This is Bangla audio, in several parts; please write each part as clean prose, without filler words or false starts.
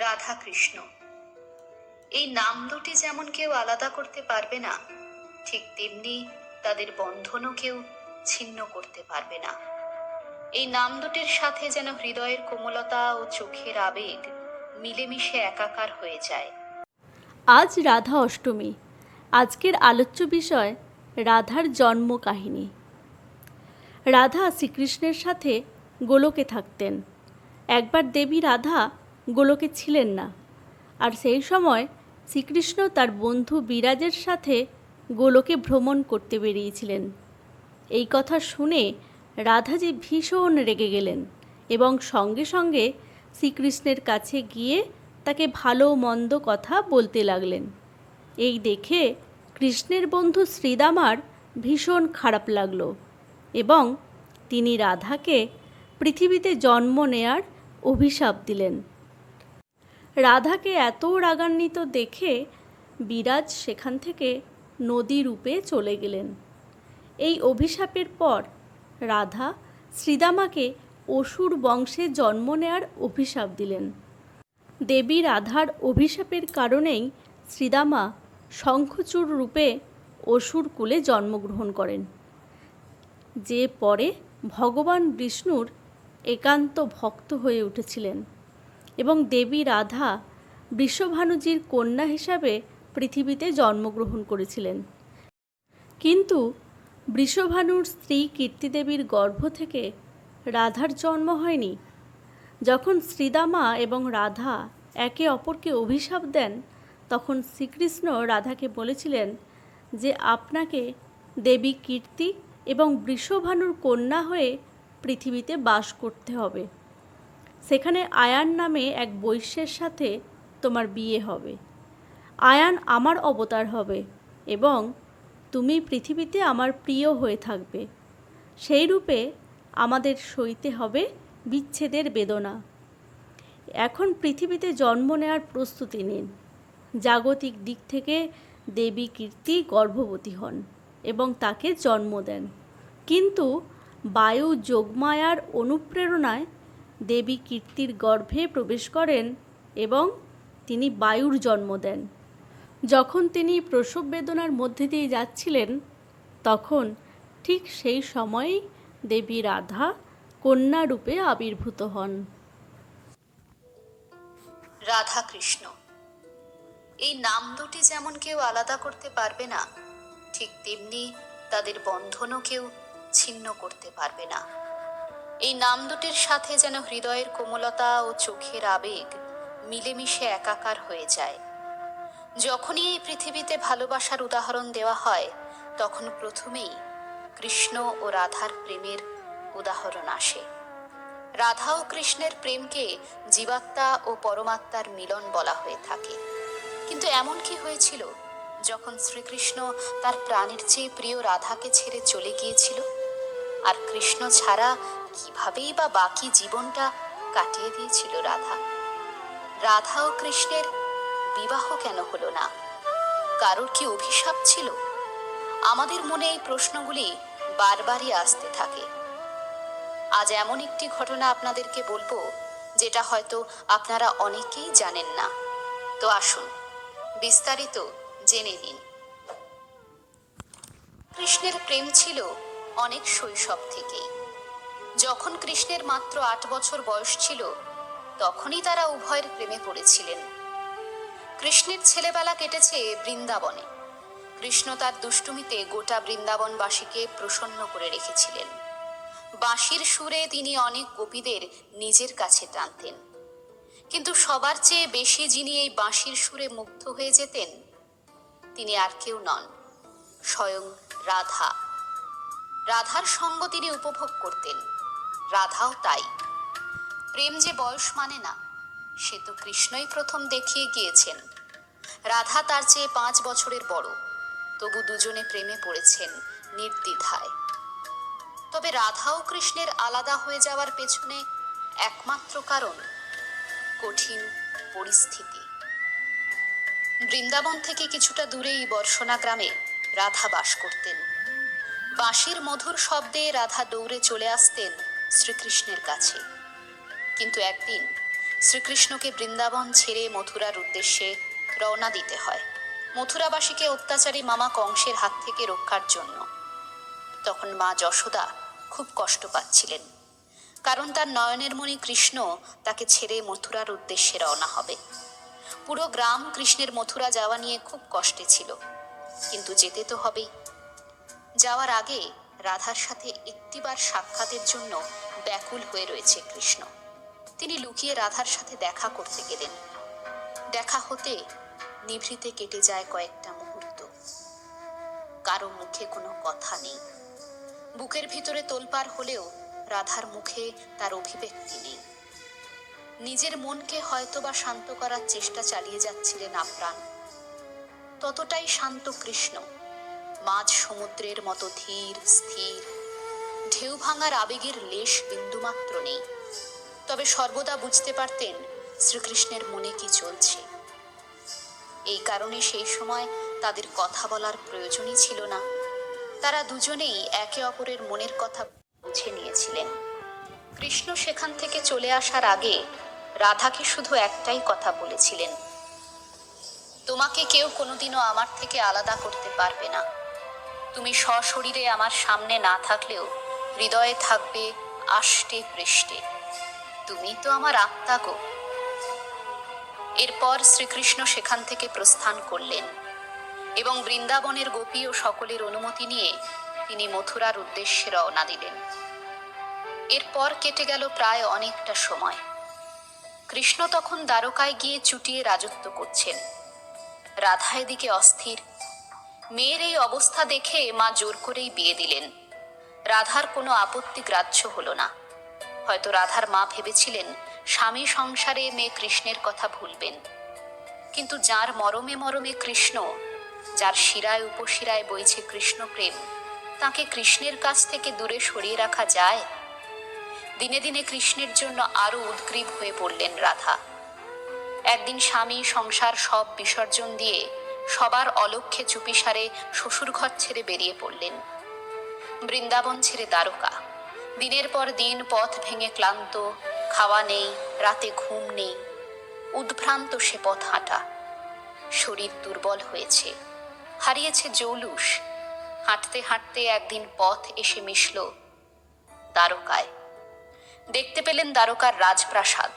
রাধা কৃষ্ণ, এই নাম দুটি যেমন কেউ আলাদা করতে পারবে না, ঠিক তেমনি তাদের বন্ধনও কেউ ছিন্ন করতে পারবে না। এই নাম দুটির সাথে যেন হৃদয়ের কোমলতা ও চোখের আবেগ মিলেমিশে একাকার হয়ে যায়। আজ রাধা অষ্টমী। আজকের আলোচ্য বিষয় রাধার জন্ম কাহিনী। রাধা শ্রীকৃষ্ণের সাথে গোলকে থাকতেন। একবার দেবী রাধা গোলকে ছিলেন না, আর সেই সময় শ্রীকৃষ্ণ তার বন্ধু বিরাজের সাথে গোলকে ভ্রমণ করতে বেরিয়েছিলেন। এই কথা শুনে রাধাজি ভীষণ রেগে গেলেন এবং সঙ্গে সঙ্গে শ্রীকৃষ্ণের কাছে গিয়ে তাকে ভালো মন্দ কথা বলতে লাগলেন। এই দেখে কৃষ্ণের বন্ধু শ্রীদামার ভীষণ খারাপ লাগলো এবং তিনি রাধাকে পৃথিবীতে জন্ম নেয়ার অভিশাপ দিলেন। রাধাকে এত রাগান্বিত দেখে বিরাজ সেখান থেকে নদী রূপে চলে গেলেন। এই অভিশাপের পর রাধা শ্রীদামাকে অসুর বংশে জন্ম নেয়ার অভিশাপ দিলেন। দেবী রাধার অভিশাপের কারণেই শ্রীদামা শঙ্খচূড় রূপে অসুর কুলে জন্মগ্রহণ করেন, যে পরে ভগবান বিষ্ণুর একান্ত ভক্ত হয়ে উঠেছিলেন এবং দেবী রাধা বৃষভানুজির কন্যা হিসাবে পৃথিবীতে জন্মগ্রহণ করেছিলেন। কিন্তু বৃষভানুর স্ত্রী কীর্তিদেবীর গর্ভ থেকে রাধার জন্ম হয়নি। যখন শ্রীদামা এবং রাধা একে অপরকে অভিশাপ দেন, তখন শ্রীকৃষ্ণ রাধাকে বলেছিলেন যে আপনাকে দেবী কীর্তি এবং বৃষভানুর কন্যা হয়ে পৃথিবীতে বাস করতে হবে। সেখানে আয়ান নামে এক বৈশ্যের সাথে তোমার বিয়ে হবে। আয়ান আমার অবতার হবে এবং তুমি পৃথিবীতে আমার প্রিয় হয়ে থাকবে। সেই রূপে আমাদের সইতে হবে বিচ্ছেদের বেদনা। এখন পৃথিবীতে জন্ম নেওয়ার প্রস্তুতি নিন। জাগতিক দিক থেকে দেবী কীর্তি গর্ভবতী হন এবং তাকে জন্ম দেন, কিন্তু বায়ু যোগমায়ার অনুপ্রেরণায় দেবী কীর্তির গর্ভে প্রবেশ করেন এবং তিনি বায়ুর জন্ম দেন। যখন তিনি প্রসব বেদনার মধ্যে দিয়ে যাচ্ছিলেন, তখন ঠিক সেই সময়েই দেবী রাধা কন্যা রূপে আবির্ভূত হন। রাধা কৃষ্ণ, এই নাম দুটি যেমন কেউ আলাদা করতে পারবে না, ঠিক তেমনি তাদের বন্ধনও কেউ ছিন্ন করতে পারবে না। এই নাম দুটির সাথে যেন হৃদয়ের কোমলতা ও চোখের আবেগ মিলেমিশে একাকার হয়ে যায়। যখনই এই পৃথিবীতে ভালোবাসার উদাহরণ দেওয়া হয়, তখন প্রথমেই কৃষ্ণ ও রাধার প্রেমের উদাহরণ আসে। রাধা ও কৃষ্ণের প্রেমকে জীবাত্মা ও পরমাত্মার মিলন বলা হয়ে থাকে। কিন্তু এমন কি হয়েছিল যখন শ্রীকৃষ্ণ তার প্রাণের চেয়ে প্রিয় রাধাকে ছেড়ে চলে গিয়েছিল? আর কৃষ্ণ ছাড়া কিভাবেই বা বাকি জীবনটা কাটিয়ে দিয়েছিল রাধা? রাধা ও কৃষ্ণের বিবাহ কেন হলো না? কারোর কি অভিশাপ ছিল? আমাদের মনে এই প্রশ্নগুলি বারবারই আসতে থাকে। আজ এমন একটি ঘটনা আপনাদেরকে বলবো, যেটা হয়তো আপনারা অনেকেই জানেন না। তো আসুন বিস্তারিত জেনে নিন। কৃষ্ণের প্রেম ছিল অনেক শৈশব থেকেই। যখন কৃষ্ণের মাত্র 8 বছর বয়স ছিল, তখনই তারা উভয়ের প্রেমে পড়েছিলেন। কৃষ্ণের ছেলেবেলা কেটেছে বৃন্দাবনে। কৃষ্ণ তার দুষ্টুমিতে গোটা বৃন্দাবনবাসীকে প্রসন্ন করে রেখেছিলেন। বাঁশির সুরে তিনি অনেক গোপীদের নিজের কাছে টানতেন। কিন্তু সবার চেয়ে বেশি যিনি এই বাঁশির সুরে মুগ্ধ হয়ে যেতেন, তিনি আর কেউ নন, স্বয়ং রাধা। রাধার সঙ্গ তিনি উপভোগ করতেন, রাধাও তাই। প্রেম যে বয়স মানে না, সে তো কৃষ্ণই প্রথম দেখিয়ে গিয়েছেন। রাধা তার চেয়ে 5 বছরের বড়, তবু দুজনে প্রেমে পড়েছেন নির্দ্বিধায়। তবে রাধা ও কৃষ্ণের আলাদা হয়ে যাওয়ার পেছনে একমাত্র কারণ কঠিন পরিস্থিতি। বৃন্দাবন থেকে কিছুটা দূরেই বর্ষণা গ্রামে রাধা বাস করতেন। বাঁশির মধুর শব্দে রাধা দৌড়ে চলে আসতেন শ্রীকৃষ্ণের কাছে। কিন্তু একদিন শ্রীকৃষ্ণকে বৃন্দাবন ছেড়ে মথুরার উদ্দেশ্যে রওনা দিতে হয়, মথুরাবাসীকে অত্যাচারী মামা কংসের হাত থেকে রক্ষার জন্য। তখন মা যশোদা খুব কষ্ট পাচ্ছিলেন, কারণ তার নয়নের মণি কৃষ্ণ তাকে ছেড়ে মথুরার উদ্দেশ্যে রওনা হবে। পুরো গ্রাম কৃষ্ণের মথুরা যাওয়া নিয়ে খুব কষ্টে ছিল, কিন্তু যেতে তো হবেই। যাওয়ার আগে রাধার সাথে একটিবার সাক্ষাতের জন্য ব্যাকুল হয়ে রয়েছে কৃষ্ণ। তিনি লুকিয়ে রাধার সাথে দেখা করতে গেলেন। দেখা হতে নিভৃতে কেটে যায় কয়েকটা মুহূর্ত। কারো মুখে কোনো কথা নেই, বুকের ভিতরে তোলপাড় হলেও রাধার মুখে তার অভিব্যক্তি নেই। নিজের মনকে হয়তোবা শান্ত করার চেষ্টা চালিয়ে যাচ্ছিলেন আপ্রাণ। ততটাই শান্ত কৃষ্ণ, মাঝ সমুদ্রের মতো ধীর স্থির, ঢেউ ভাঙার আবেগের লেশ বিন্দুমাত্র নেই। তবে সর্বদা বুঝতে পারতেন শ্রীকৃষ্ণের মনে কি চলছে। এই কারণে সেই সময় তাদের কথা বলার প্রয়োজনই ছিল না। তারা দুজনেই একে অপরের মনের কথা বুঝে নিয়েছিলেন। কৃষ্ণ সেখান থেকে চলে আসার আগে রাধাকে শুধু একটাই কথা বলেছিলেন, তোমাকে কেউ কোনোদিনও আমার থেকে আলাদা করতে পারবে না। তুমি সশরীরে আমার সামনে না থাকলেও হৃদয়ে থাকবে আষ্টে পৃষ্ঠে। তুমি তো আমার আত্মা গো। এরপর শ্রীকৃষ্ণ সেখান থেকে প্রস্থান করলেন এবং বৃন্দাবনের গোপী ও সকলের অনুমতি নিয়ে তিনি মথুরার উদ্দেশ্যে রওনা দিলেন। এরপর কেটে গেল প্রায় অনেকটা সময়। কৃষ্ণ তখন দ্বারকায় গিয়ে চুটিয়ে রাজত্ব করছেন। রাধা এদিকে অস্থির। মেয়ের এই অবস্থা দেখে মা জোর করেই বিয়ে দিলেন। রাধার কোনো আপত্তি গ্রাহ্য হলো না। হয়তো রাধার মা ভেবেছিলেন স্বামী সংসারে মেয়ে কৃষ্ণের কথা ভুলবেন, কিন্তু যার মরমে মরমে কৃষ্ণ, যার শিরায় উপশিরায় বইছে কৃষ্ণ প্রেম, তাকে কৃষ্ণের কাছ থেকে দূরে সরিয়ে রাখা যায়? দিনে দিনে কৃষ্ণের জন্য আরো উদ্গ্রীব হয়ে পড়লেন রাধা। একদিন স্বামী সংসার সব বিসর্জন দিয়ে সবার অলক্ষ্যে চুপিসারে শ্বশুর ঘর ছেড়ে বেরিয়ে পড়লেন। বৃন্দাবন ছেড়ে দ্বারকা। দিনের পর দিন পথ ভেঙে ক্লান্ত, খাওয়া নেই, রাতে ঘুম নেই, উদ্ভ্রান্ত সে পথ হাঁটা। শরীর দুর্বল হয়েছে, হারিয়েছে জৌলুস। হাঁটতে হাঁটতে একদিন পথ এসে মিশল দ্বারকায়। দেখতে পেলেন দ্বারকার রাজপ্রাসাদ।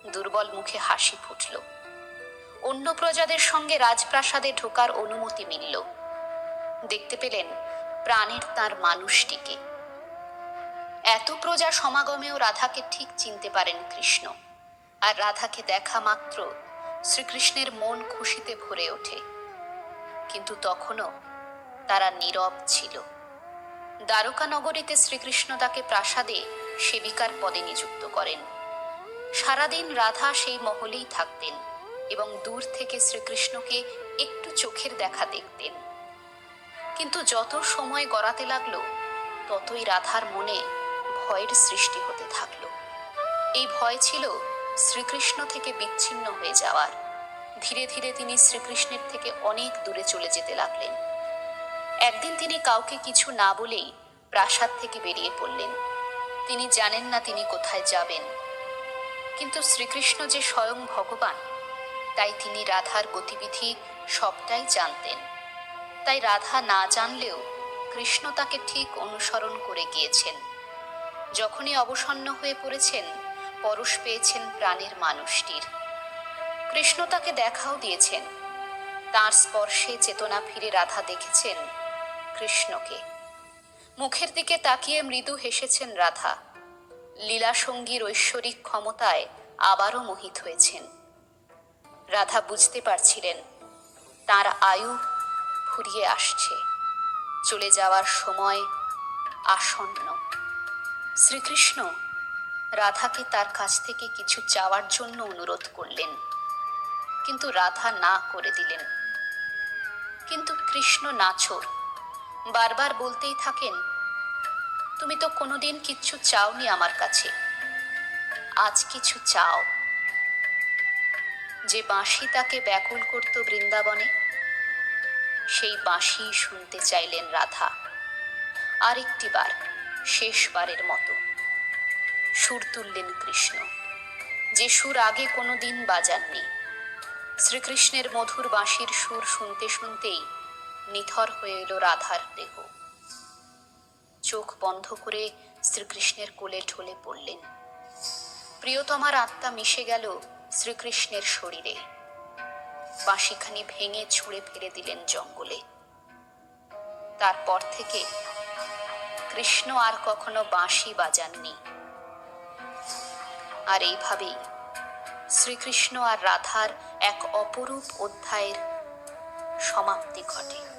দুর্বল মুখে হাসি ফুটল। অন্য প্রজাদের সঙ্গে রাজপ্রাসাদে ঢোকার অনুমতি মিলল। দেখতে পেলেন প্রাণের তার মানুষটিকে। এত প্রজা সমাগমেও রাধাকে ঠিক চিনতে পারেন কৃষ্ণ। আর রাধাকে দেখা মাত্র শ্রীকৃষ্ণের মন খুশিতে ভরে ওঠে। কিন্তু তখনও তারা নীরব ছিল। দ্বারকা নগরীতে শ্রীকৃষ্ণ তাকে প্রাসাদে সেবিকার পদে নিযুক্ত করেন। সারাদিন রাধা সেই মহলেই থাকতেন এবং দূর থেকে শ্রীকৃষ্ণকে একটু চোখের দেখা দেখতেন। কিন্তু যত সময় গড়াতে লাগলো, ততই রাধার মনে ভয়ের সৃষ্টি হতে থাকলো। এই ভয় ছিল শ্রীকৃষ্ণ থেকে বিচ্ছিন্ন হয়ে যাওয়ার। ধীরে ধীরে তিনি শ্রীকৃষ্ণের থেকে অনেক দূরে চলে যেতে লাগলেন। একদিন তিনি কাউকে কিছু না বলেই প্রাসাদ থেকে বেরিয়ে পড়লেন। তিনি জানেন না তিনি কোথায় যাবেন, কিন্তু শ্রীকৃষ্ণ যে স্বয়ং ভগবান, তাই তিনি রাধার গতিবিধি সবটাই জানতেন। তাই রাধা না জানলেও কৃষ্ণ তাকে ঠিক অনুসরণ করে গিয়েছেন। যখনই অবসন্ন হয়ে পড়েছেন, পরশ পেয়েছেন প্রাণের মানুষটির। কৃষ্ণ তাকে দেখাও দিয়েছেন। তার স্পর্শে চেতনা ফিরে রাধা দেখেছেন কৃষ্ণকে। মুখের দিকে তাকিয়ে মৃদু হেসেছেন রাধা। লীলাসঙ্গীর ঐশ্বরিক ক্ষমতায় আবারও মোহিত হয়েছেন। রাধা বুঝতে পারছিলেন তার আয়ু ফুরিয়ে আসছে, চলে যাওয়ার সময় আসন্ন। শ্রীকৃষ্ণ রাধাকে তার কাছ থেকে কিছু চাওয়ার জন্য অনুরোধ করলেন, কিন্তু রাধা না করে দিলেন। কিন্তু কৃষ্ণ নাছোড়, বারবার বলতেই থাকেন, তুমি তো কোনোদিন কিচ্ছু চাওনি আমার কাছে, আজ কিছু চাও। যে বাঁশি তাকে ব্যাকুল করত বৃন্দাবনে, সেই বাঁশি শুনতে চাইলেন রাধা। আরেকটি বার, শেষবারের মতো সুর তুললেন কৃষ্ণ, যে সুর আগে কোনোদিন বাজাননি। শ্রীকৃষ্ণের মধুর বাঁশির সুর শুনতে শুনতেই নিথর হয়ে এলো রাধার দেহ। চোখ বন্ধ করে শ্রীকৃষ্ণের কোলে ঢলে পড়লেন। প্রিয়তমার আত্মা মিশে গেল শ্রীকৃষ্ণের শরীরে। বাঁশিখানি ভেঙে ছুঁড়ে ফেলে দিলেন জঙ্গলে। তারপর থেকে কৃষ্ণ আর কখনো বাঁশি বাজাননি। আর এইভাবেই শ্রীকৃষ্ণ আর রাধার এক অপরূপ অধ্যায়ের সমাপ্তি ঘটে।